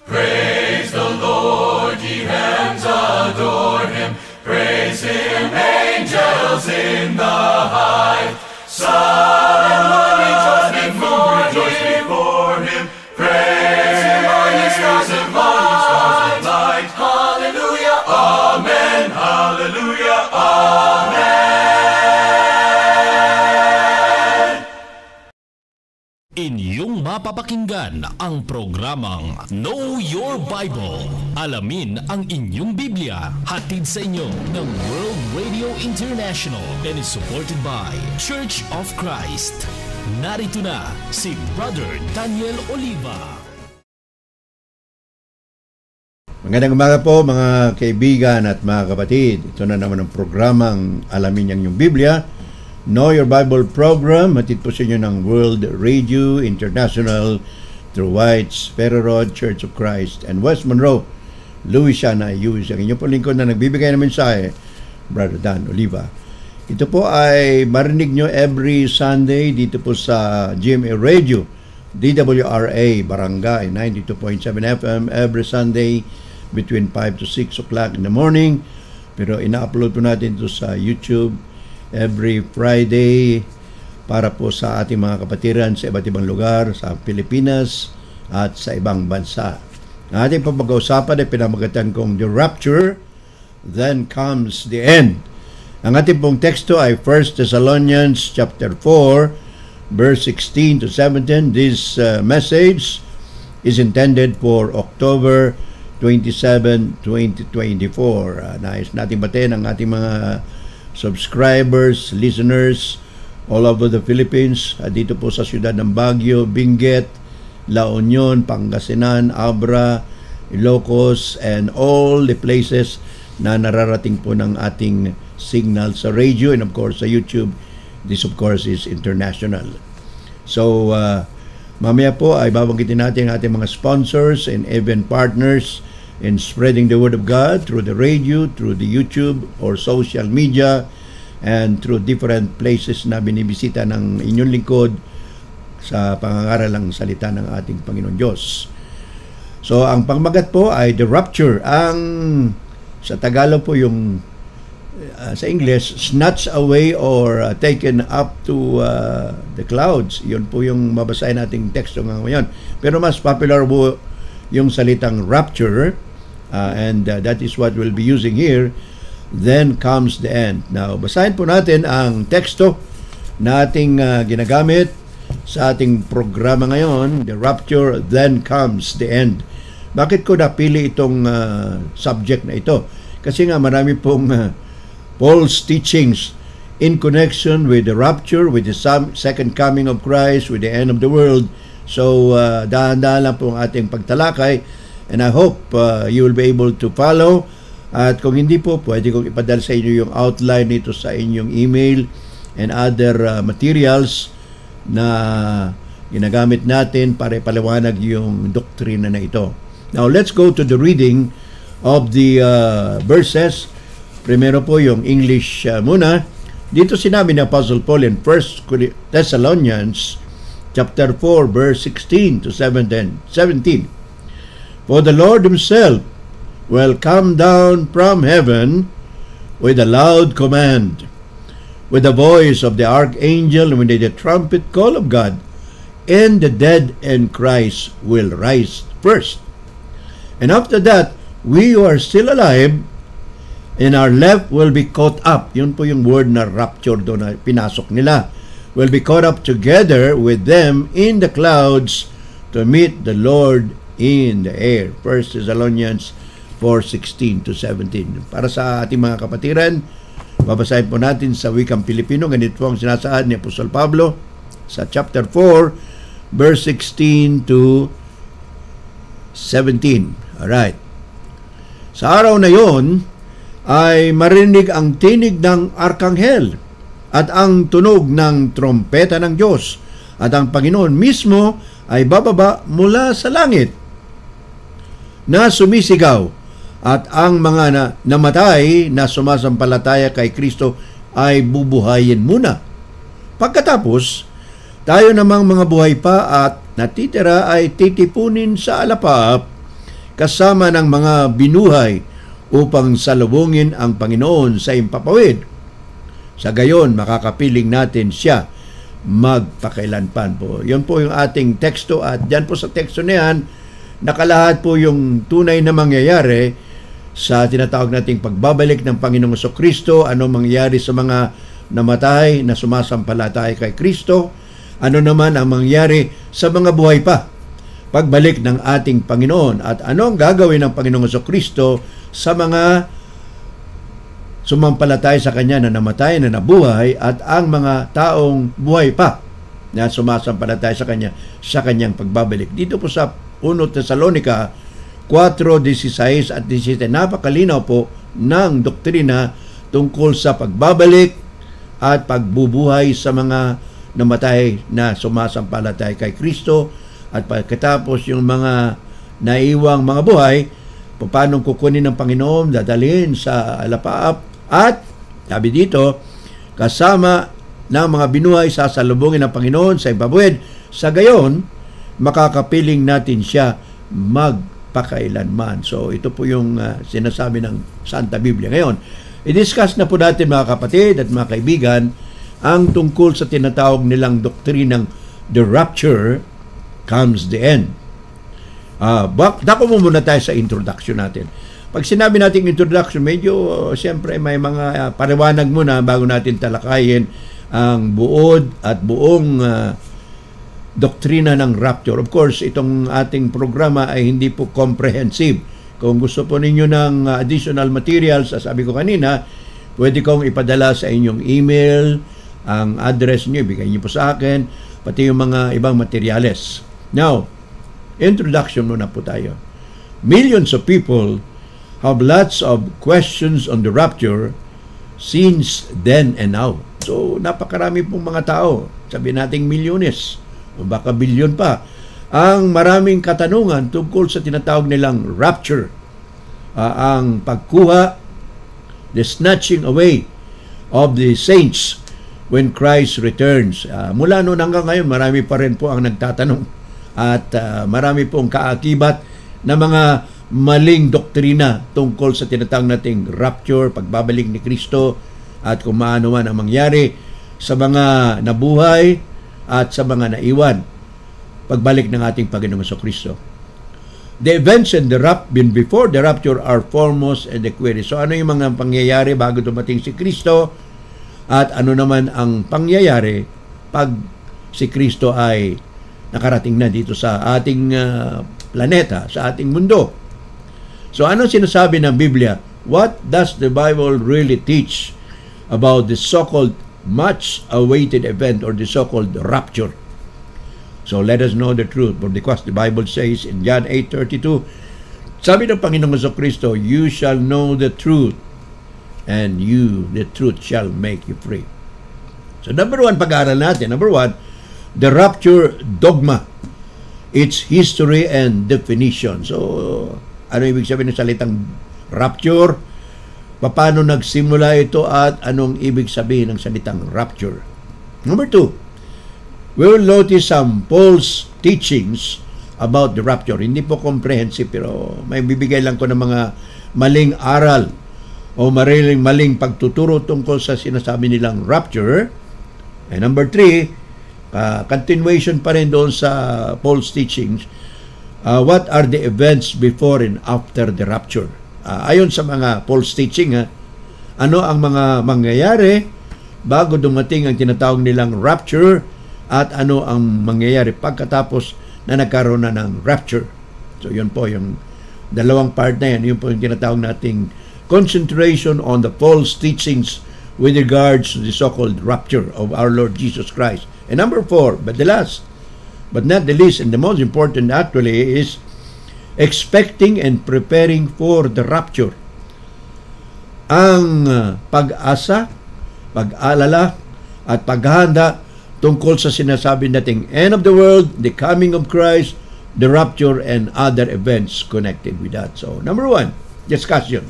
Praise the Lord, ye hands adore him. Praise him, angels in the high. Sun and moon rejoice before him. Praise him, all ye stars of light. Hallelujah, amen. Hallelujah, amen. Inyong mapapakinggan ang programang Know Your Bible. Alamin ang inyong Biblia. Hatid sa inyo ng World Radio International and is supported by Church of Christ. Narito na si Brother Daniel Oliva. Magandang umaga po mga kaibigan at mga kapatid. Ito na naman ang programang Alamin ang inyong Biblia. Know Your Bible program, hatid po sa inyo ng World Radio International through Whites, Ferro Road, Church of Christ, and West Monroe, Louisiana, USA. Ang inyong po lingkod na nagbibigay ng mensahe, Brother Dan Oliva. Ito po ay marinig nyo every Sunday dito po sa GMA Radio, DWRA, Barangay, 92.7 FM, every Sunday between 5 to 6 o'clock in the morning. Pero ina-upload po natin ito sa YouTube every Friday para po sa ating mga kapatiran sa iba't ibang lugar sa Pilipinas at sa ibang bansa. Ang ating pag-uusapan ay pinamagatan kong The Rapture, Then Comes the End. Ang ating pong teksto ay 1 Thessalonians chapter 4 verse 16 to 17. This message is intended for October 27, 2024. Nais natin batin ang ating mga subscribers, listeners all over the Philippines, dito po sa siyudad ng Baguio, Benguet, La Union, Pangasinan, Abra, Ilocos, and all the places na nararating po ng ating signal sa radio and of course sa YouTube. This of course is international. So mamaya po ay babanggitin natin ang ating mga sponsors and event partners in spreading the word of God through the radio, through the YouTube or social media, and through different places na binibisita ng inyong lingkod sa pangangaral ng salita ng ating Panginoon Diyos. So ang pangmagat po ay The Rapture. Ang sa Tagalog po yung sa English, snatched away or taken up to the clouds. Yun po yung mabasahin nating teksto ngayon. Pero mas popular po yung salitang rapture, and that is what we'll be using here. Then comes the end. Now, basahin po natin ang teksto na ating ginagamit sa ating programa ngayon, The Rapture, Then Comes the End. Bakit ko napili itong subject na ito? Kasi nga marami pong Paul's teachings in connection with the rapture, with the second coming of Christ, with the end of the world. So, dahan-dahan lang po ang ating pagtalakay, and I hope you will be able to follow. At kung hindi po, pwede kong ipadala sa inyo yung outline nito sa inyong email and other materials na ginagamit natin para ipaliwanag yung doktrina na ito. Now, let's go to the reading of the verses. Primero po yung English muna. Dito sinabi ni Apostle Paul in 1 Thessalonians chapter 4 verse 16 to 17. For the Lord himself will come down from heaven with a loud command, with the voice of the archangel, and with the trumpet call of God, and the dead in Christ will rise first. And after that, we who are still alive and our left will be caught up. Yun po yung word na rapture doon na pinasok nila. Will be caught up together with them in the clouds to meet the Lord in the air. 1 Thessalonians 4:16 to 17. Para sa ating mga kapatiran, babasahin po natin sa wikang Pilipino. Ganito ang sinasaad ni Apostol Pablo sa chapter 4, verse 16 to 17. Alright. Sa araw na yon ay marinig ang tinig ng arkanghel at ang tunog ng trompeta ng Diyos, at ang Panginoon mismo ay bababa mula sa langit na sumisigaw, at ang mga namatay na sumasampalataya kay Kristo ay bubuhayin muna. Pagkatapos, tayo namang mga buhay pa at natitira ay titipunin sa alapap kasama ng mga binuhay upang salubungin ang Panginoon sa impapawid. Sa gayon, makakapiling natin siya magpakailanman po. Yan po yung ating teksto, at dyan po sa teksto na yan, nakalahat po yung tunay na mangyayari sa tinatawag nating pagbabalik ng Panginoong Jesucristo, ano mangyayari sa mga namatay na sumasampalataya kay Kristo, ano naman ang mangyayari sa mga buhay pa pagbalik ng ating Panginoon, at ano ang gagawin ng Panginoong Jesucristo sa mga sumampalataya sa Kanya na namatay, na nabuhay, at ang mga taong buhay pa na sumasampalataya sa Kanya sa Kanyang pagbabalik. Dito po sa 1 Thessalonica 4:16 at 17, napakalinaw po ng doktrina tungkol sa pagbabalik at pagbubuhay sa mga namatay na sumasampalataya kay Kristo, at pagkatapos yung mga naiwang mga buhay, paano kukunin ng Panginoon, dadalhin sa alapaap, at sabi dito, kasama ng mga binuhay sasalubungin ng Panginoon sa ibabuid. Sa gayon, makakapiling natin siya magpakailanman. So ito po yung sinasabi ng Santa Biblia. Ngayon, i-discuss na po natin, mga kapatid at mga kaibigan, ang tungkol sa tinatawag nilang doktrinang the rapture comes the end. Dako mo muna tayo sa introduction natin. Pag sinabi natin introduction, medyo siyempre may mga paliwanag muna bago natin talakayin ang buod at buong doktrina ng rapture. Of course, itong ating programa ay hindi po comprehensive. Kung gusto po ninyo ng additional materials, sabi ko kanina, pwede kong ipadala sa inyong email, ang address nyo, ibigay nyo po sa akin, pati yung mga ibang materyales. Now, introduction muna po tayo. Millions of people have lots of questions on the rapture since then and now. So, napakarami pong mga tao, sabi nating milyones, o baka bilyon pa, ang maraming katanungan tungkol sa tinatawag nilang rapture. Ang pagkuha, the snatching away of the saints when Christ returns. Mula noon hanggang ngayon, marami pa rin po ang nagtatanong, at marami pong kaakibat na mga maling doktrina tungkol sa tinatawag nating rapture, pagbabalik ni Kristo, at kung maano man ang mangyari sa mga nabuhay at sa mga naiwan pagbalik ng ating Panginoong Jesucristo. The events and before the rapture are foremost and the query. So ano yung mga pangyayari bago dumating si Kristo, at ano naman ang pangyayari pag si Kristo ay nakarating na dito sa ating planeta, sa ating mundo. So ano sinasabi ng Biblia? What does the Bible really teach about the so-called much-awaited event, or the so-called rapture? So let us know the truth, because the Bible says in John 8:32, sabi ng Panginoong Jesucristo, you shall know the truth, and the truth shall make you free. So number one, pag-aaral natin. Number one, the rapture dogma, its history and definition. So, ano ibig sabihin ng salitang rapture? Paano nagsimula ito, at anong ibig sabihin ng salitang rapture? Number two, we will notice some false teachings about the rapture. Hindi po comprehensive, pero may bibigay lang ko ng mga maling aral o maling pagtuturo tungkol sa sinasabi nilang rapture. And number three, continuation pa rin doon sa false teachings, what are the events before and after the rapture? Ayon sa mga false teaching, ano ang mga mangyayari bago dumating ang tinatawag nilang rapture, at ano ang mangyayari pagkatapos na nagkaroon na ng rapture. So yun po yung dalawang part na yan. Yun po yung tinatawag nating concentration on the false teachings with regards to the so-called rapture of our Lord Jesus Christ. And number four, but the last, but not the least, and the most important actually, is expecting and preparing for the rapture. Ang pag-asa, pag-alala, at paghahanda tungkol sa sinasabi nating end of the world, the coming of Christ, the rapture, and other events connected with that. So, number one, discussion.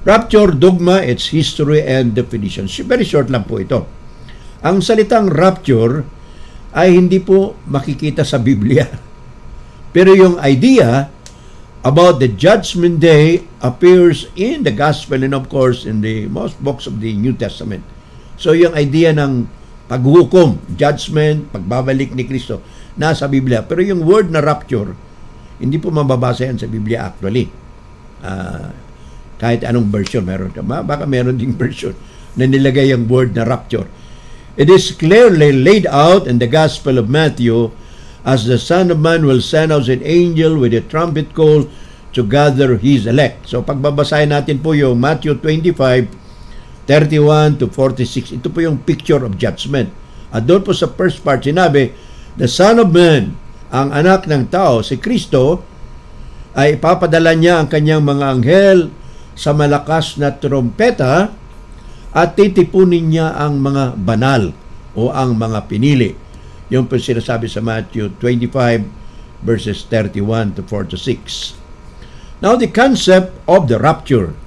Rapture dogma, its history and definition. Very short lang po ito. Ang salitang rapture ay hindi po makikita sa Biblia. Pero yung idea about the judgment day appears in the gospel and of course in the most books of the New Testament. So yung idea ng paghukom, judgment, pagbabalik ni Kristo, nasa Biblia. Pero yung word na rapture, hindi po mababasa yan sa Biblia actually. Kahit anong version meron. Baka meron ding version na nilagay yung word na rapture. It is clearly laid out in the Gospel of Matthew as the Son of Man will send out an angel with a trumpet call to gather His elect. So pagbabasahin natin po yung Matthew 25:31 to 46, ito po yung picture of judgment. At doon po sa first part sinabi, the Son of Man, ang anak ng tao, si Kristo, ay ipapadala niya ang kanyang mga anghel sa malakas na trompeta at titipunin niya ang mga banal o ang mga pinili. Yung po sinasabi sa Matthew 25 verses 31 to 46. Now the concept of the rapture,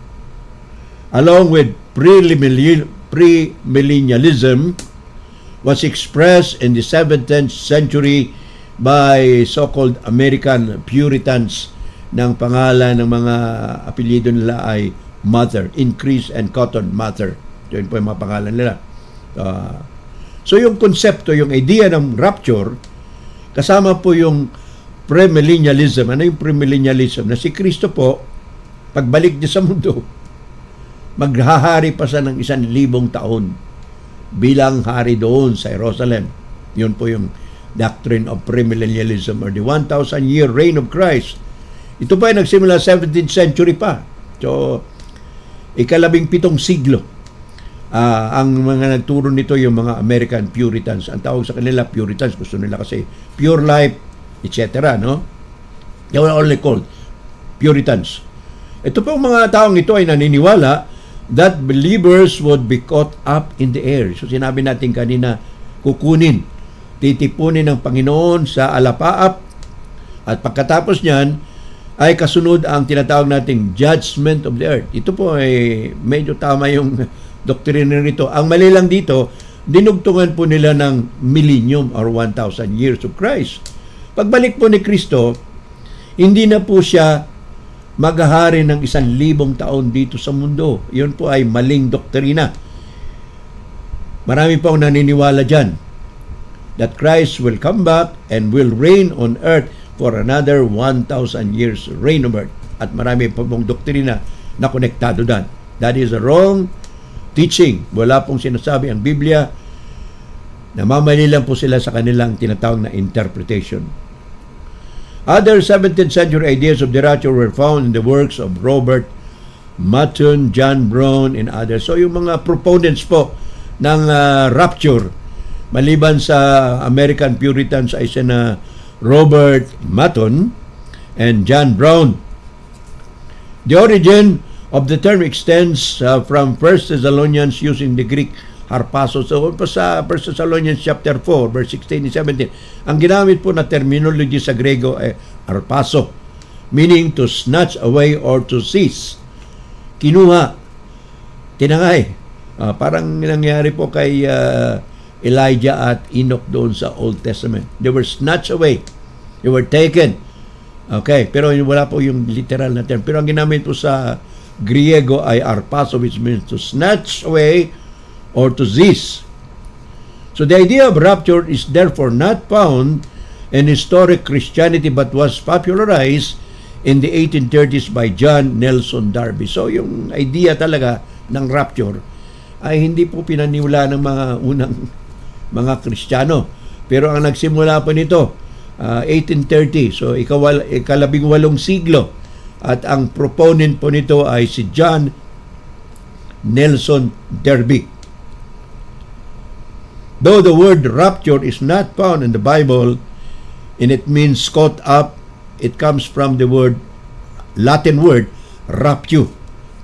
along with premillennialism, was expressed in the 17th century by so-called American Puritans ng pangalan ng mga apelyido nila ay Mather, Increase and Cotton Mather. Yun po yung mga pangalan nila. So yung konsepto, yung idea ng rapture, kasama po yung premillennialism. Ano yung premillennialism? Na si Kristo po, pagbalik niya sa mundo, maghahari pa siya ng 1,000 taon bilang hari doon sa Jerusalem. Yun po yung doctrine of premillennialism or the 1,000-year reign of Christ. Ito pa ay nagsimula 17th century pa. So, 17 siglo. Ang mga nagturo nito yung mga American Puritans. Ang tawag sa kanila Puritans, gusto nila kasi pure life, etc. No? They were only called Puritans. Ito pong mga taong ito ay naniniwala that believers would be caught up in the air. So sinabi natin kanina, titipunin ng Panginoon sa alapaap, at pagkatapos niyan ay kasunod ang tinatawag nating judgment of the earth. Ito po ay medyo tama yung doktrina nito. Ang mali lang dito, dinugtungan po nila ng millennium or 1,000 years of Christ. Pagbalik po ni Kristo, hindi na po siya maghahari ng 1,000 taon dito sa mundo. Yun po ay maling doktrina. Marami pong naniniwala dyan that Christ will come back and will reign on earth for another 1,000 years reign of earth. At marami pong doktrina na konektado dyan. That is a wrong teaching. Wala pong sinasabi ang Biblia. Namamali lang po sila sa kanilang tinatawag na interpretation. Other 17th century ideas of the rapture were found in the works of Robert Matton, John Brown, and others. So yung mga proponents po ng rapture, maliban sa American Puritans ay sina Robert Matton and John Brown. The origin of the term extends from 1 Thessalonians using the Greek harpazo. So sa 1 Thessalonians chapter 4 verse 16 and 17, ang ginamit po na terminology sa Grego ay harpazo, meaning to snatch away or to seize. Kinuha, tinangay. Parang nangyari po kay Elijah at Enoch doon sa Old Testament. They were snatched away. They were taken. Okay, pero wala po yung literal na term. Pero ang ginamit po sa Griego ay arpazo, which means to snatch away or to seize. So the idea of rapture is therefore not found in historic Christianity but was popularized in the 1830s by John Nelson Darby. So yung idea talaga ng rapture ay hindi po pinaniwala ng mga unang mga Kristiyano. Pero ang nagsimula po nito, 1830. So ikalabing-walong siglo. At ang proponent po nito ay si John Nelson Darby. Though the word rapture is not found in the Bible and it means caught up, it comes from the Latin word raptio,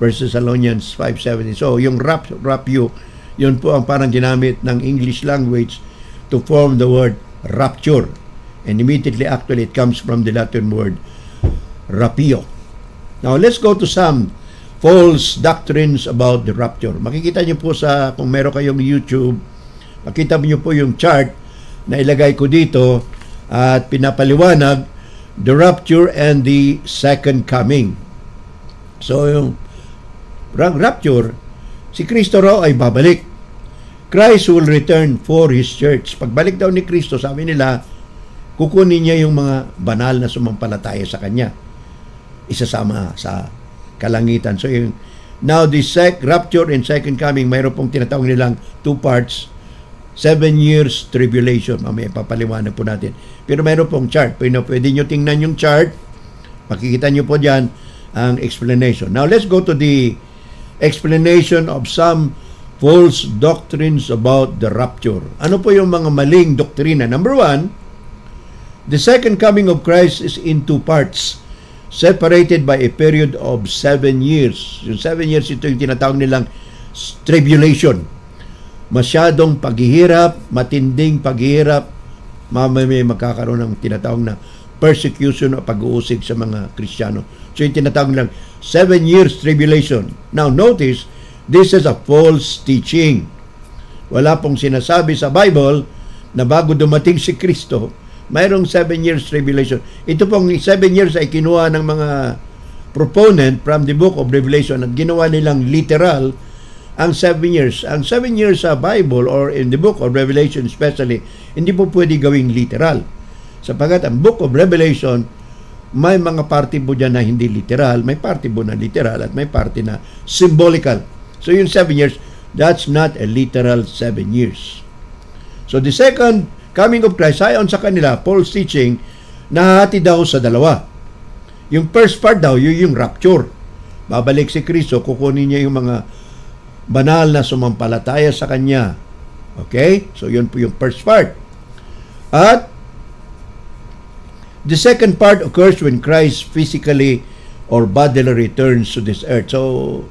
1 Thessalonians 5:17. So yung raptio, yun po ang parang ginamit ng English language to form the word rapture. And immediately actually it comes from the Latin word rapio. Now let's go to some false doctrines about the rapture. Makikita niyo po kung meron kayong YouTube, makita niyo po yung chart na ilagay ko dito at pinapaliwanag the rapture and the second coming. So, yung rapture, si Kristo raw ay babalik. Christ will return for His church. Pagbalik daw ni Kristo, sabi nila, kukunin niya yung mga banal na sumampalataya sa Kanya. Isasama sa kalangitan. So, now the rapture and second coming, mayroon pong tinatawag nilang 2 parts. 7 years tribulation. Mamaya papaliwanag po natin. Pero mayroon pong chart. Pwede nyo tingnan yung chart. Makikita nyo po dyan ang explanation. Now, let's go to the explanation of some false doctrines about the rapture. Ano po yung mga maling doktrina? Number 1, the second coming of Christ is in 2 parts, separated by a period of 7 years. Yung 7 years, ito yung tinatawag nilang tribulation. Masyadong paghihirap, matinding paghihirap, may magkakaroon ng tinatawag na persecution o pag-uusig sa mga Kristiyano. So yung tinatawag nilang 7 years tribulation. Now notice, this is a false teaching. Wala pong sinasabi sa Bible na bago dumating si Kristo, mayroong 7 years tribulation. Ito pong 7 years ay kinuha ng mga proponent from the book of Revelation at ginawa nilang literal ang 7 years. Ang 7 years sa Bible or in the book of Revelation especially, hindi po pwede gawing literal. Sapagat ang book of Revelation, may mga party po dyan na hindi literal, may party po na literal at may party na symbolical. So yung 7 years, that's not a literal 7 years. So the second coming of Christ, ayon sa kanila, Paul's teaching, nahati daw sa dalawa. Yung first part daw, yung rapture. Babalik si Kristo, kukunin niya yung mga banal na sumampalataya sa Kanya. Okay? So yun po yung first part. At the second part occurs when Christ physically or bodily returns to this earth. So,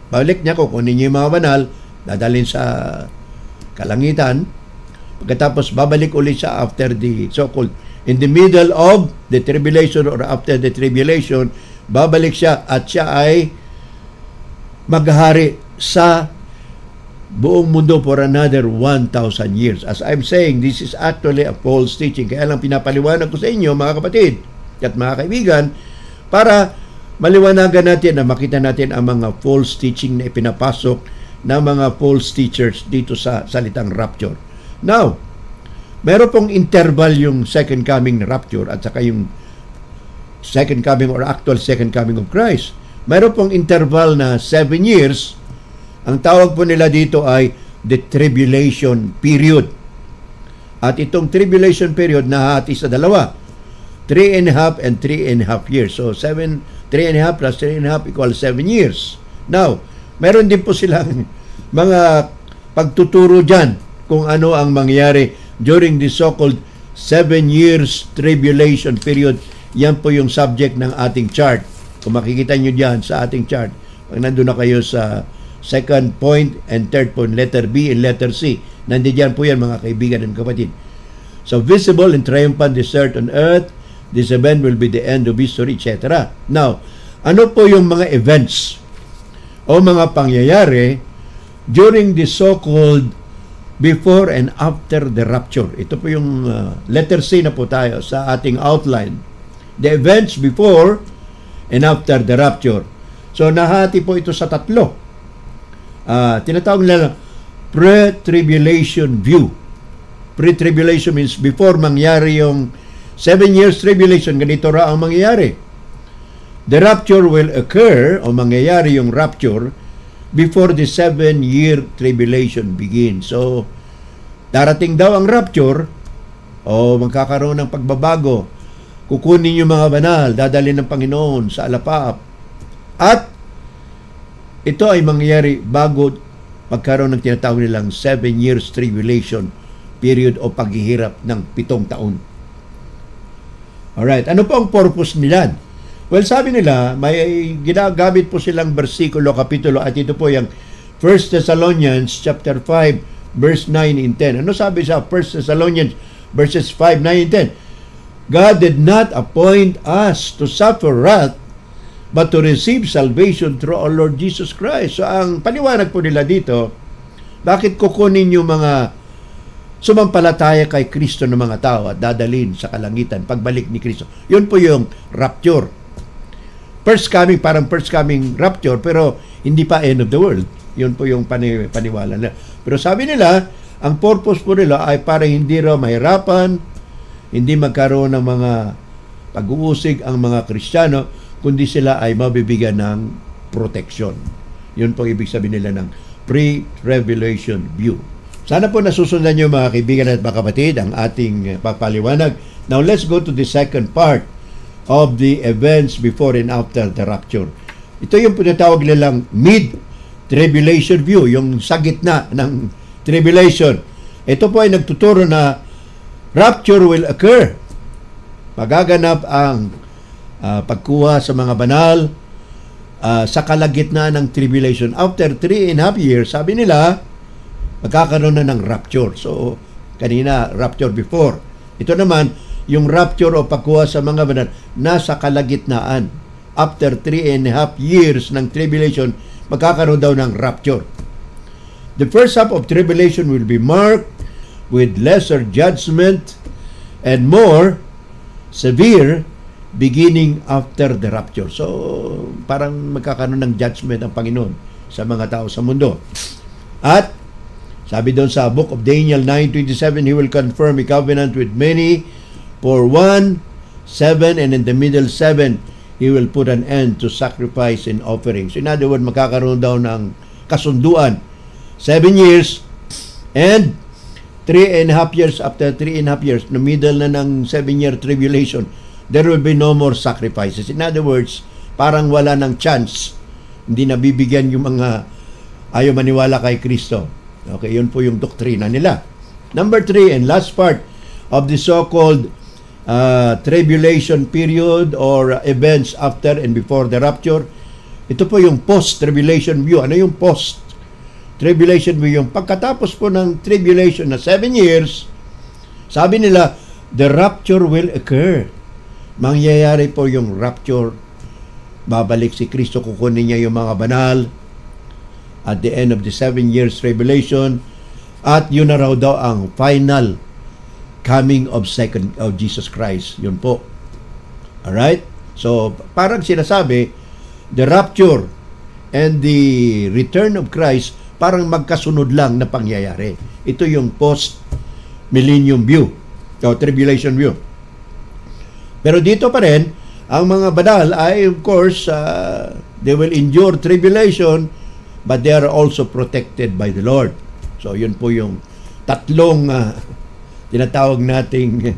balik niya, kukunin niya yung mga banal, dadalhin sa kalangitan, pagkatapos babalik ulit siya after the so-called, in the middle of the tribulation or after the tribulation, babalik siya at siya ay maghari sa buong mundo for another 1,000 years. As I'm saying, this is actually a false teaching. Kaya lang pinapaliwanag ko sa inyo, mga kapatid at mga kaibigan, para maliwanagan natin na makita natin ang mga false teaching na ipinapasok ng mga false teachers dito sa salitang rapture. Now, meron pong interval yung second coming rapture at saka yung second coming or actual second coming of Christ. Meron pong interval na 7 years. Ang tawag po nila dito ay the tribulation period. At itong tribulation period nahati sa dalawa. 3.5 and 3.5 years. So 3.5 plus 3.5 equals 7 years. Now, meron din po silang mga pagtuturo dyan kung ano ang mangyari during the so-called 7 years tribulation period. Yan po yung subject ng ating chart. Kung makikita nyo dyan sa ating chart, pag nandun na kayo sa second point and third point, letter B and letter C, nandiyan po yan, mga kaibigan and kapatid. So, visible and triumphant desert on earth, this event will be the end of history, etc. Now, ano po yung mga events o mga pangyayari during the so-called before and after the rapture? Ito po yung letter C na po tayo sa ating outline. The events before and after the rapture. So, nahati po ito sa tatlo. Tinatawag nila pre-tribulation view. Pre-tribulation means before mangyari yung 7 years tribulation, ganito ra ang mangyayari. The rapture will occur o mangyayari yung rapture before the 7-year tribulation begins. So, darating daw ang rapture o magkakaroon ng pagbabago. Kukunin yung mga banal, dadalhin ng Panginoon sa alapaap. At ito ay mangyayari bago magkaroon ng tinatawag nilang 7 years tribulation period o paghihirap ng 7 taon. Alright, ano po ang purpose nila? Well, sabi nila, may ginagamit po silang bersikulo, kapitulo, at ito po yung 1 Thessalonians chapter 5, verse 9 and 10. Ano sabi sa 1 Thessalonians verses 5, 9 and 10? God did not appoint us to suffer wrath, but to receive salvation through our Lord Jesus Christ. So, ang paliwanag po nila dito, bakit kukunin yung mga sumampalataya kay Kristo ng mga tao at dadalhin sa kalangitan pagbalik ni Kristo. Yun po yung rapture. First coming, parang first coming rapture, pero hindi pa end of the world. Yun po yung paniwala nila. Pero sabi nila, ang purpose po nila ay para hindi raw mahirapan, hindi magkaroon ng mga pag-uusig ang mga Kristiyano, kundi sila ay mabibigyan ng protection. Yun po ibig sabihin nila ng pre-revelation view. Sana po nasusundan nyo mga kaibigan at mga kapatid ang ating papaliwanag. Now let's go to the second part of the events before and after the rapture. Ito yung pinatawag nilang mid-tribulation view, yung sa gitna ng tribulation. Ito po ay nagtuturo na rapture will occur. Magaganap ang pagkuha sa mga banal sa kalagitnaan ng tribulation. After 3.5 years, sabi nila, magkakaroon na ng rapture. So, kanina, rapture before. Ito naman, yung rapture o pagkuha sa mga banal, nasa kalagitnaan. After 3.5 years ng tribulation, magkakaroon daw ng rapture. The first half of tribulation will be marked with lesser judgment and more severe beginning after the rapture. So, parang magkakaroon ng judgment ang Panginoon sa mga tao sa mundo. At, sabi doon sa book of Daniel 9:27, He will confirm a covenant with many for 1, 7, and in the middle 7, He will put an end to sacrifice and offerings. In other words, magkakaroon daw ng kasunduan. 7 years and 3.5 years, after 3.5 years, no middle na ng 7-year tribulation, there will be no more sacrifices. In other words, parang wala ng chance. Hindi nabibigyan yung mga ayaw maniwala kay Kristo. Okay, yun po yung doktrina nila. Number 3 and last part of the so-called tribulation period or events after and before the rapture, ito po yung post-tribulation view. Ano yung post-tribulation view? Yung pagkatapos po ng tribulation na 7 years, sabi nila, the rapture will occur. Mangyayari po yung rapture. Babalik si Kristo, kukunin niya yung mga banal at the end of the 7 years tribulation, at yun na raw daw ang final coming of Jesus Christ. Yun po. Alright? So, parang sinasabi, the rapture and the return of Christ parang magkasunod lang na pangyayari. Ito yung post-millennium view o tribulation view. Pero dito pa rin, ang mga banal ay, of course, they will endure tribulation, but they are also protected by the Lord. So, yun po yung tatlong tinatawag nating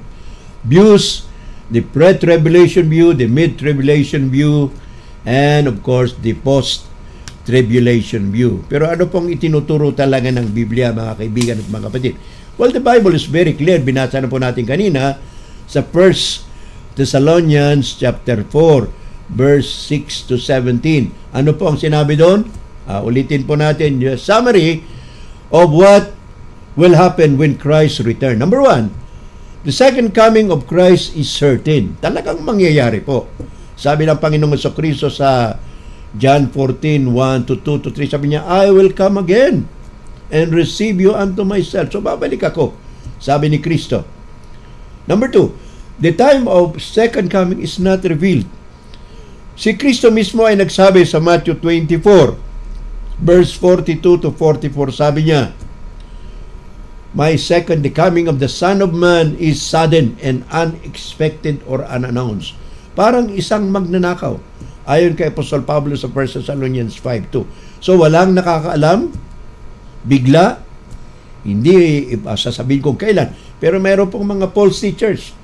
views, the pre-tribulation view, the mid-tribulation view, and of course, the post-tribulation view. Pero ano pong itinuturo talaga ng Biblia, mga kaibigan at mga kapatid? Well, the Bible is very clear. Binasa na po natin kanina sa 1 Thessalonians chapter 4, verse 6 to 17. Ano po ang sinabi doon? Ulitin po natin yung summary of what will happen when Christ return. Number 1, the second coming of Christ is certain. Talagang mangyayari po. Sabi ng Panginoong Jesucristo sa John 14, 1 to 2 to 3, sabi niya, I will come again and receive you unto myself. So, babalik ako, sabi ni Kristo. Number 2, the time of second coming is not revealed. Si Kristo mismo ay nagsabi sa Matthew 24, verse 42 to 44, sabi niya, the coming of the Son of Man is sudden and unexpected or unannounced. Parang isang magnanakaw. Ayon kay Apostol Pablo sa 1 Thessalonians 5:2. So, walang nakakaalam, bigla, hindi sasabihin kung kailan. Pero meron pong mga false teachers.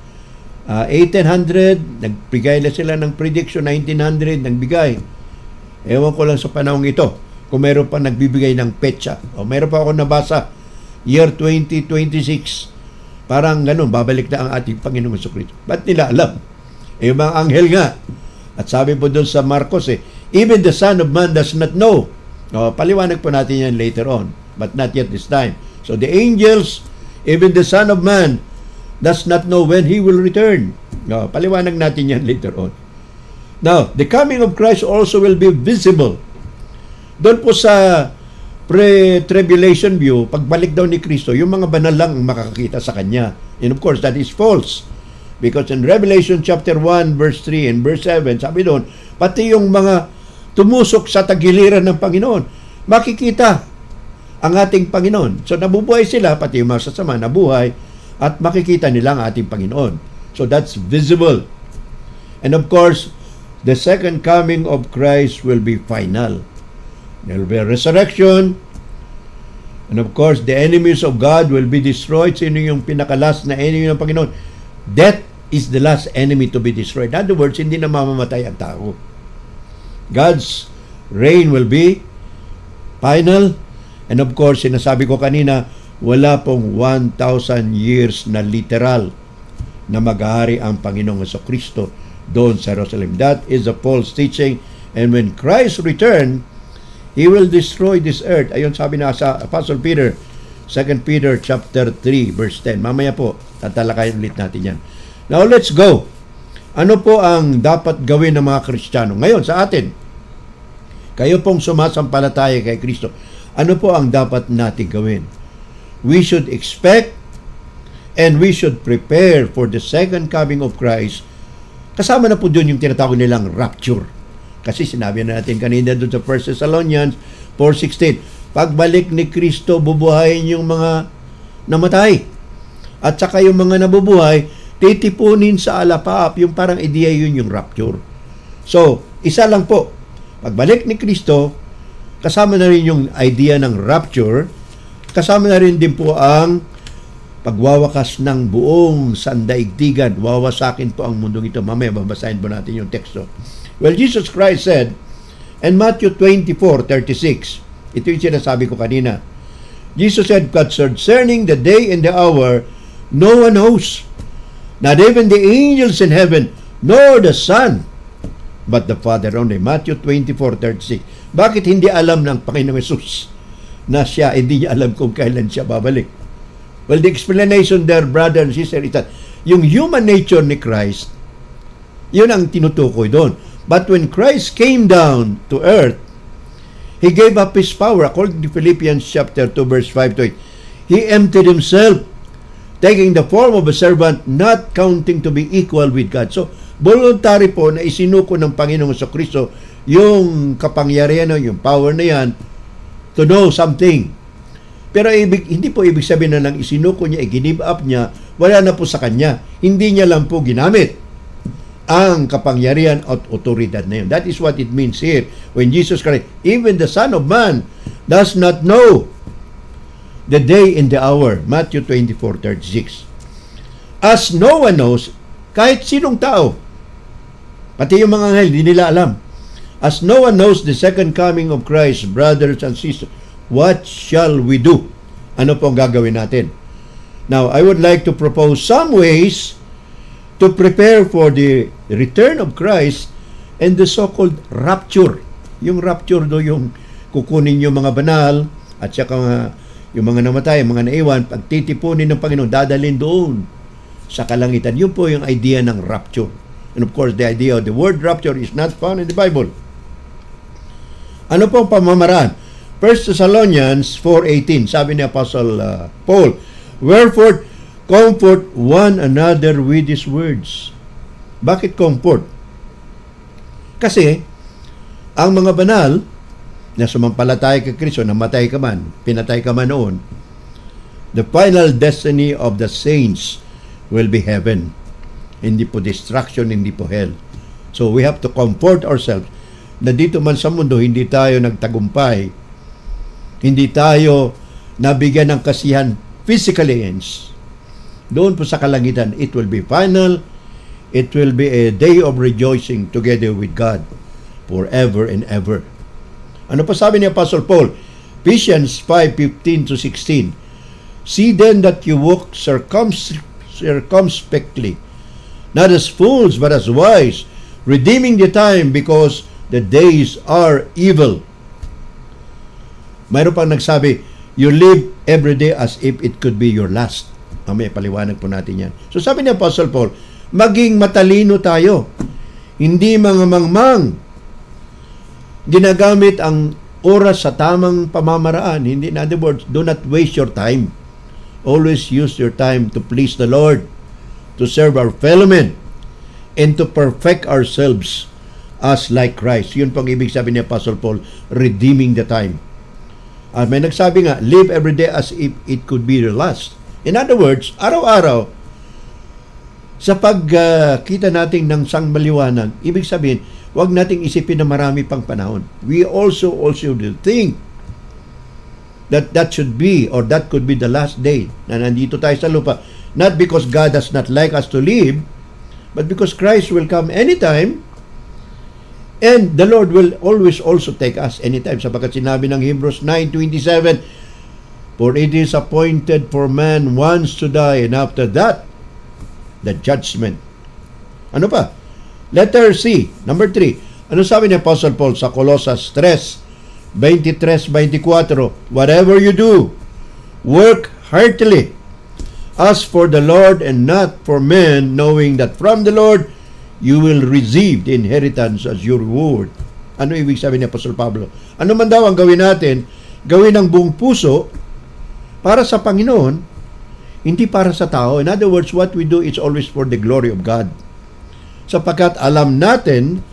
1800, nagbigay na sila ng prediction, 1900, nagbigay. Ewan ko lang sa panahong ito, kung meron pa nagbibigay ng petsa. O meron pa ako nabasa, year 2026, parang ganun, babalik na ang ating Panginoong Jesucristo. Ba't nila alam? Yung mga anghel nga. At sabi po doon sa Marcos, even the Son of Man does not know. Paliwanag po natin yan later on, but not yet this time. So the angels, even the Son of Man, does not know when He will return. Paliwanag natin yan later on. Now, the coming of Christ also will be visible. Doon po sa pre-tribulation view, pagbalik daw ni Kristo, yung mga banal lang makakakita sa Kanya. And of course, that is false. Because in Revelation chapter 1, verse 3 and verse 7, sabi doon, pati yung mga tumusok sa tagiliran ng Panginoon, makikita ang ating Panginoon. So nabubuhay sila, pati yung mga sasama, nabuhay, at makikita nila ang ating Panginoon. So that's visible. And of course, the second coming of Christ will be final. There will be a resurrection. And of course, the enemies of God will be destroyed. Sino yung pinakalas na enemy ng Panginoon? Death is the last enemy to be destroyed. In other words, hindi na mamamatay ang tao. God's reign will be final. And of course, sinasabi ko kanina, wala pong 1,000 years na literal na mag-ahari ang Panginoong Jesucristo doon sa Jerusalem. That is a false teaching. And when Christ return, He will destroy this earth. Ayon sabi na sa Apostle Peter, 2 Peter chapter 3, verse 10. Mamaya po, tatalakayin ulit natin yan. Now, let's go. Ano po ang dapat gawin ng mga Kristiyano? Ngayon, sa atin, kayo pong sumasampalataya kay Kristo, ano po ang dapat natin gawin? We should expect and we should prepare for the second coming of Christ. Kasama na po doon yung tinatawag nilang rapture. Kasi sinabi na natin kanina doon sa 1 Thessalonians 4:16, pagbalik ni Kristo, bubuhayin yung mga namatay. At saka yung mga nabubuhay, titipunin sa alapaap. Yung parang ideya yun yung rapture. So, isa lang po. Pagbalik ni Kristo, kasama na rin yung idea ng rapture, kasama na rin din po ang pagwawakas ng buong sandaigdigan. Wawasakin po ang mundong ito. Mamaya, babasahin po natin yung teksto. Well, Jesus Christ said, in Matthew 24:36, ito yung sinasabi ko kanina. Jesus said, concerning the day and the hour, no one knows, not even the angels in heaven, nor the Son, but the Father only. Matthew 24:36. Bakit hindi alam ng Panginoong Hesus na siya, hindi niya alam kung kailan siya babalik? Well, the explanation there, brother and sister, is that yung human nature ni Christ, yun ang tinutukoy doon. But when Christ came down to earth, He gave up His power. According to Philippians chapter 2, verse 5 to 8. He emptied Himself, taking the form of a servant, not counting to be equal with God. So, voluntary po na isinuko ng Panginoong Jesucristo yung kapangyarihan, yung power na yan, to know something. Pero hindi po ibig sabihin na nang isinuko niya, i-give up niya, wala na po sa Kanya. Hindi niya lang po ginamit ang kapangyarihan at otoridad na yun. That is what it means here. When Jesus Christ, even the Son of Man, does not know the day and the hour. Matthew 24:36. As no one knows, kahit sinong tao, pati yung mga anghel, hindi nila alam. As no one knows the second coming of Christ, brothers and sisters, what shall we do? Ano po ang gagawin natin? Now, I would like to propose some ways to prepare for the return of Christ and the so-called rapture. Yung rapture do yung kukunin yung mga banal at saka yung mga namatay, mga naiwan, pagtitipunin ng Panginoon, dadalhin doon sa kalangitan. Yun po yung idea ng rapture. And of course, the idea of the word rapture is not found in the Bible. Ano pong pamamaraan? 1 Thessalonians 4:18, sabi ni Apostle Paul, wherefore, comfort one another with these words. Bakit comfort? Kasi, ang mga banal na sumampalataya kay Kristo, namatay ka man, pinatay ka man noon, the final destiny of the saints will be heaven. Hindi po destruction, hindi po hell. So, we have to comfort ourselves na dito man sa mundo, hindi tayo nagtagumpay, hindi tayo nabigyan ng kasiyahan physically ends. Doon po sa kalangitan, it will be final. It will be a day of rejoicing together with God forever and ever. Ano pa sabi ni Apostle Paul? Ephesians 5:15-16. See then that you walk circumspectly, not as fools but as wise, redeeming the time because the days are evil. Mayroon pang nagsabi, you live every day as if it could be your last. May paliwanag po natin yan. So sabi ni Apostle Paul, maging matalino tayo. Hindi mga mangmang. Ginagamit ang oras sa tamang pamamaraan. Hindi, in other words, do not waste your time. Always use your time to please the Lord, to serve our fellow men, and to perfect ourselves as like Christ. Yun pang ibig sabihin ni Apostle Paul, redeeming the time. At may nagsabi nga, live every day as if it could be your last. In other words, araw-araw, sa pagkita natin ng sangmaliwanag, ibig sabihin, huwag nating isipin na marami pang panahon. We also think that should be or that could be the last day na nandito tayo sa lupa. Not because God does not like us to live, but because Christ will come anytime, and the Lord will always also take us anytime. Sapagkat sinabi ng Hebrews 9:27, for it is appointed for man once to die, and after that, the judgment. Ano pa? Letter C, number 3. Ano sabi ni Apostle Paul sa Colosas 3:23-24? Whatever you do, work heartily, as for the Lord and not for men, knowing that from the Lord you will receive the inheritance as your reward. Ano ibig sabihin ni Apostle Pablo? Ano man daw ang gawin natin, gawin ng buong puso para sa Panginoon, hindi para sa tao. In other words, what we do is always for the glory of God. Sapagkat alam natin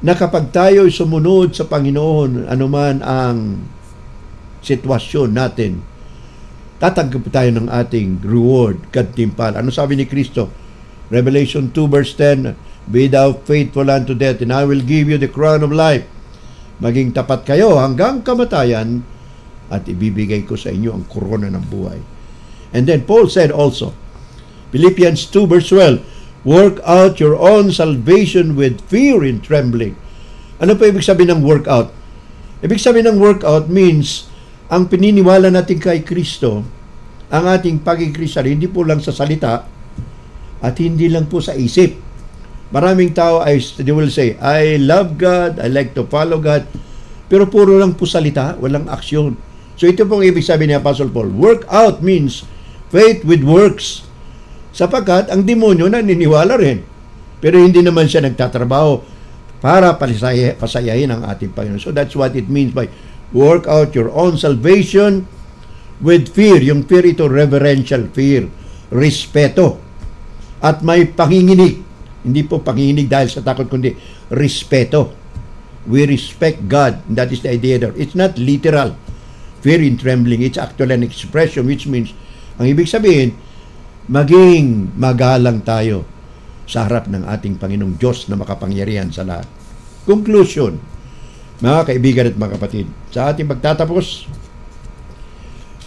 na kapag tayo sumunod sa Panginoon, anuman ang sitwasyon natin, tatanggap tayo ng ating reward, gantimpala. Ano sabi ni Kristo? Revelation 2 verse 10, be thou faithful unto death, and I will give you the crown of life. Maging tapat kayo hanggang kamatayan, at ibibigay ko sa inyo ang korona ng buhay. And then Paul said also, Philippians 2 verse 12, work out your own salvation with fear and trembling. Ano pa ibig sabihin ng work out? Ibig sabihin ng work out means ang pininiwala natin kay Kristo, ang ating pagkikristo, hindi po lang sa salita at hindi lang po sa isip. Maraming tao they will say, I love God, I like to follow God, pero puro lang po salita, walang aksyon. So ito pong ibig sabihin ni Apostle Paul. Work out means faith with works. Sapagkat ang demonyo naniniwala rin. Pero hindi naman siya nagtatrabaho para pasayahin ang ating Panginoon. So that's what it means by work out your own salvation with fear. Yung fear ito, reverential fear, respeto. At may panginginig. Hindi po panginginig dahil sa takot, kundi respeto. We respect God. That is the idea there. It's not literal. Fear and trembling. It's actually an expression, which means, ang ibig sabihin, maging magalang tayo sa harap ng ating Panginoong Diyos na makapangyarihan sa lahat. Conclusion, mga kaibigan at mga kapatid, sa ating pagtatapos,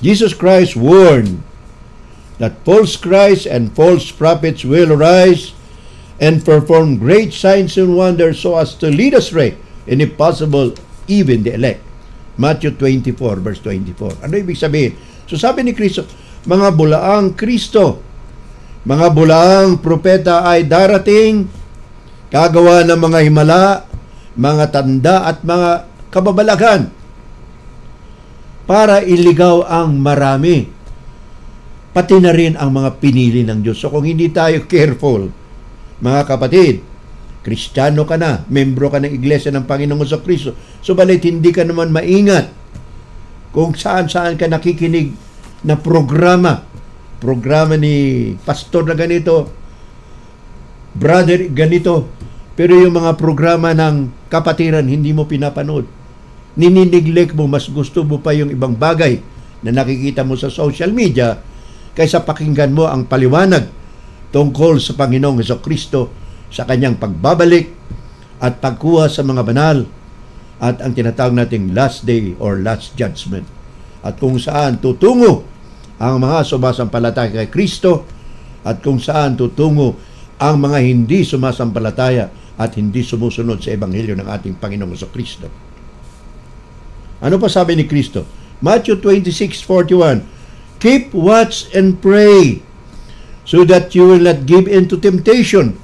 Jesus Christ warned that false Christ and false prophets will arise and perform great signs and wonders so as to lead astray, and if possible, even the elect. Matthew 24 verse 24. Ano ibig sabihin? So sabi ni Kristo, mga bulaang Kristo, mga bulaang propeta ay darating, kagawa ng mga himala, mga tanda at mga kababalagan para iligaw ang marami, pati na rin ang mga pinili ng Diyos. So kung hindi tayo careful, mga kapatid, Kristiyano ka na, membro ka ng Iglesia ng Panginoong Jesucristo, subalit hindi ka naman maingat kung saan-saan ka nakikinig na programa ni pastor na ganito, brother ganito, pero yung mga programa ng kapatiran hindi mo pinapanood. Ninineglect mo, mas gusto mo pa yung ibang bagay na nakikita mo sa social media kaysa pakinggan mo ang paliwanag tungkol sa Panginoong Jesucristo, sa kanyang pagbabalik at pagkuha sa mga banal at ang tinatawag nating last day or last judgment, at kung saan tutungo ang mga sumasampalataya kay Kristo at kung saan tutungo ang mga hindi sumasampalataya at hindi sumusunod sa ebanghelyo ng ating Panginoong Jesucristo. Ano pa sabi ni Kristo? Matthew 26:41, keep watch and pray so that you will not give in to temptation.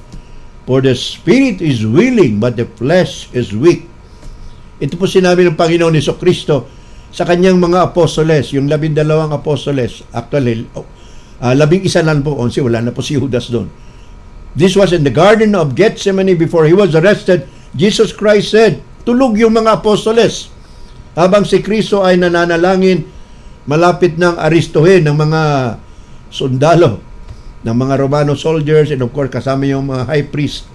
For the spirit is willing, but the flesh is weak. Ito po sinabi ng Panginoon Jesucristo sa kanyang mga apostoles, yung 12 apostoles. Actually, 11 lang po, 11, wala na po si Judas doon. This was in the Garden of Gethsemane before he was arrested. Jesus Christ said, tulog yung mga apostoles. Habang si Kristo ay nananalangin, malapit nang aristuhin ng mga sundalo, ng mga Romano soldiers, and of course kasama yung mga high priest,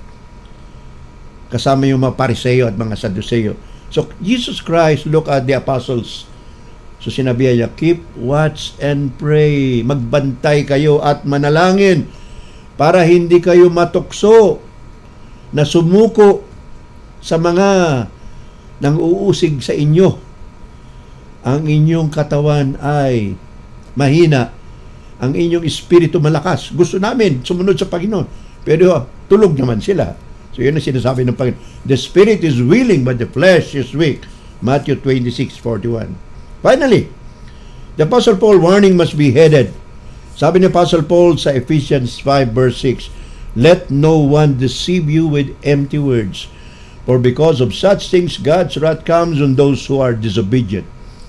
kasama yung mga Pariseo at mga Sadduceo. So Jesus Christ look at the apostles. So sinabihan niya, keep watch and pray. Magbantay kayo at manalangin para hindi kayo matukso na sumuko sa mga nang uusig sa inyo. Ang inyong katawan ay mahina. Ang inyong espiritu malakas. Gusto namin sumunod sa Panginoon. Pero tulog naman sila. So yun ang sinasabi ng Panginoon. The spirit is willing but the flesh is weak. Matthew 26:41. Finally, the Apostle Paul warning must be heeded. Sabi ni Apostle Paul sa Ephesians 5 verse 6, let no one deceive you with empty words. For because of such things, God's wrath comes on those who are disobedient.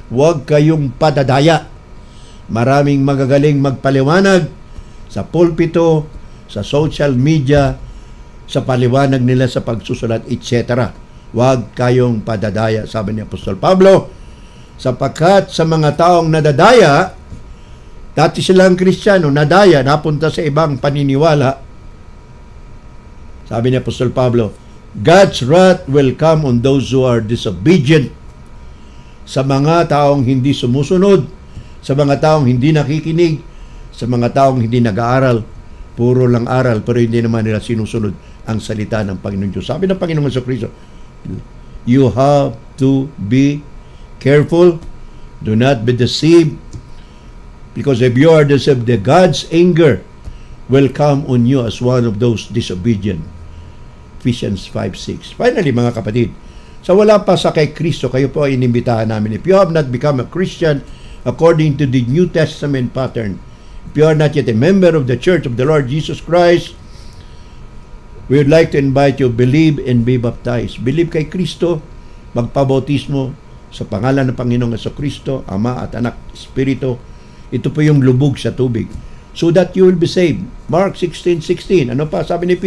Huwag kayong padadaya. Maraming magagaling magpaliwanag sa pulpito, sa social media, sa paliwanag nila sa pagsusulat, etc. Huwag kayong padadaya, sabi ni Apostol Pablo, sapagkat sa mga taong nadadaya, dati silang Kristiyano, nadaya, napunta sa ibang paniniwala, sabi ni Apostol Pablo, God's wrath will come on those who are disobedient. Sa mga taong hindi sumusunod, sa mga taong hindi nakikinig, sa mga taong hindi nag-aaral, puro lang aral, pero hindi naman nila sinusunod ang salita ng Panginoon Diyos. Sabi ng Panginoon Jesucristo, you have to be careful, do not be deceived, because if you are deceived, the God's anger will come on you as one of those disobedient. Ephesians 5:6. Finally, mga kapatid, sa wala pa sa kay Kristo, kayo po ay inimbitahan namin. If you have not become a Christian according to the New Testament pattern, if you are not yet a member of the Church of the Lord Jesus Christ, we would like to invite you, believe and be baptized. Believe kay Kristo, magpabautismo sa pangalan ng Panginoong Jesucristo, Ama at Anak, Espiritu. Ito po yung lubog sa tubig, so that you will be saved. Mark 16:16. Ano pa sabi ni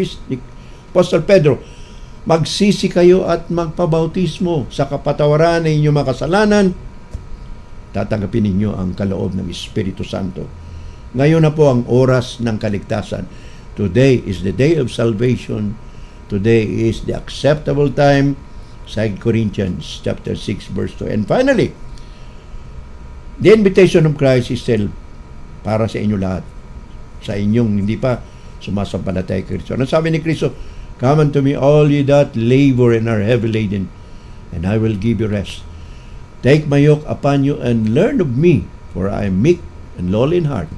Apostle Pedro? Magsisi kayo at magpabautismo sa kapatawaran ng inyong mga kasalanan. Tatanggapin ninyo ang kaloob ng Espiritu Santo. Ngayon na po ang oras ng kaligtasan. Today is the day of salvation. Today is the acceptable time. 2 Corinthians chapter 6 verse 2. And finally, the invitation of Christ is still para sa inyo lahat. Sa inyong hindi pa sumasampalataya kay Kristo. Ano sabi ni Kristo? Come unto me, all ye that labor and are heavy laden, and I will give you rest. Take my yoke upon you and learn of me, for I am meek and lowly in heart,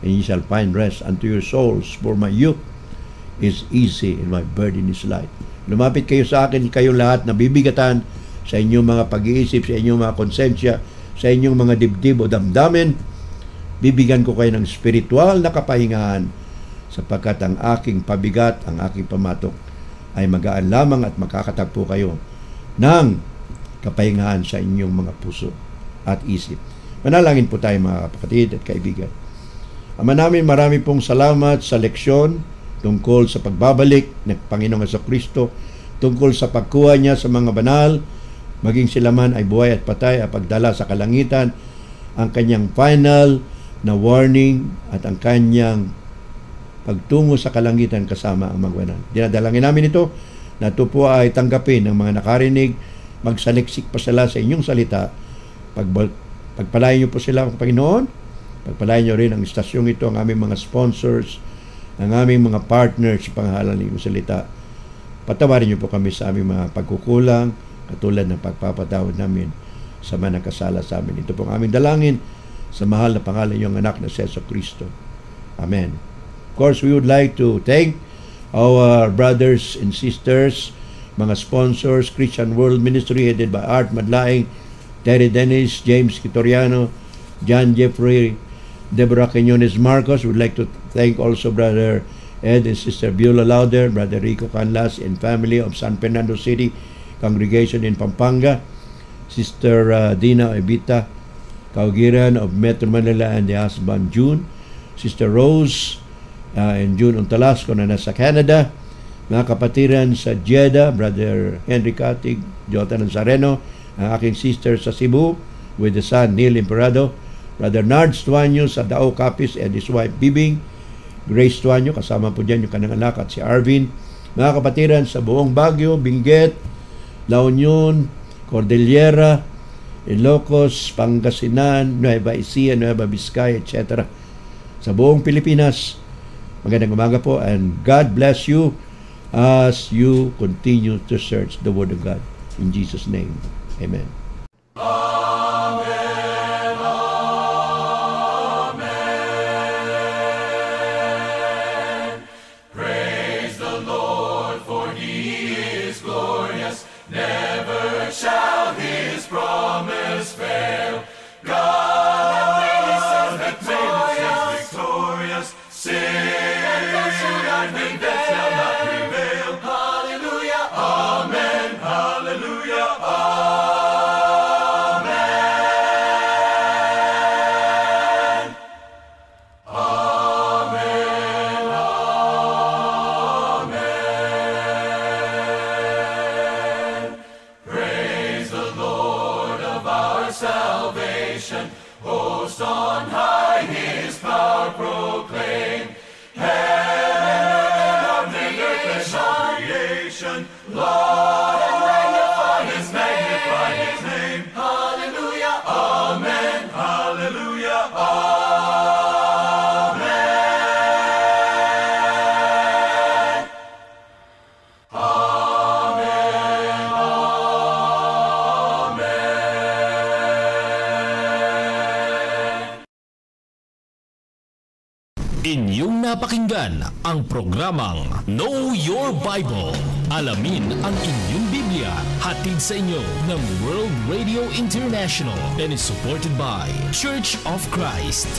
and ye shall find rest unto your souls, for my yoke is easy and my burden is light. Lumapit kayo sa akin, kayong lahat na bibigatan sa inyong mga pag-iisip, sa inyong mga konsensya, sa inyong mga dibdib o damdamin. Bibigyan ko kayo ng spiritual na kapahingahan, sapagkat ang aking pabigat, ang aking pamatok ay magaan lamang at makakatagpo kayo ng kapahingahan sa inyong mga puso at isip. Manalangin po tayo mga kapatid at kaibigan. Ama namin, marami pong salamat sa leksyon tungkol sa pagbabalik ng Panginoong Jesucristo, tungkol sa pagkuha niya sa mga banal, maging sila man ay buhay at patay, at pagdala sa kalangitan, ang kanyang final na warning at ang kanyang pagtungo sa kalangitan kasama ang mga banal. Dinadalangin namin ito na ito po ay tanggapin ng mga nakarinig, magsaliksik pa sila sa inyong salita. Pagpalain niyo po sila, Panginoon. Pagpalain niyo rin ang istasyong ito, ang aming mga sponsors, ang aming mga partners sa pangalan ng inyong salita. Patawarin niyo po kami sa aming mga pagkukulang, katulad ng pagpapatawad namin sa mga nakasala sa amin. Ito po ang aming dalangin sa mahal na pangalan ng iyong anak na si Jesucristo. Amen. Of course, we would like to thank our brothers and sisters, mga sponsors, Christian World Ministry headed by Art Madlaing, Terry Dennis, James Kitoriano, John Jeffrey, Deborah Quinones Marcos. We would like to thank also Brother Ed and Sister Beulah Lauder, Brother Rico Canlas and family of San Fernando City Congregation in Pampanga, Sister Dina Evita Kaugiran of Metro Manila and the husband June, Sister Rose and June Untalasco na nasa Canada, mga kapatiran sa Jeddah, Brother Henry Katig, Jonathan Nazareno, ang aking sister sa Cebu with the son Neil Imperado, Brother Nards Tuanyo sa Dao Capiz and his wife Bibing, Grace Tuanyo, kasama po dyan yung kanang anak at si Arvin, mga kapatiran sa buong Baguio, Benguet, La Union, Cordillera, Ilocos, Pangasinan, Nueva Ecija, Nueva Vizcaya, etc. Sa buong Pilipinas, magandang umaga po and God bless you as you continue to search the Word of God. In Jesus' name, Amen. Shall his promise fail? God hath made us victorious. Sin and death shall not prevail. Hallelujah, amen. Hallelujah, amen. Amen, amen. Praise the Lord of our salvation. Host on high, his power proclaim. Heaven and earth and all creation, laud and magnify his name. Hallelujah, amen. Hallelujah, amen. Amen, amen. Inyong napakinggan ang programang Know Your Bible. Alamin ang inyong Biblia. Hatid sa inyo ng World Radio International and is supported by Church of Christ.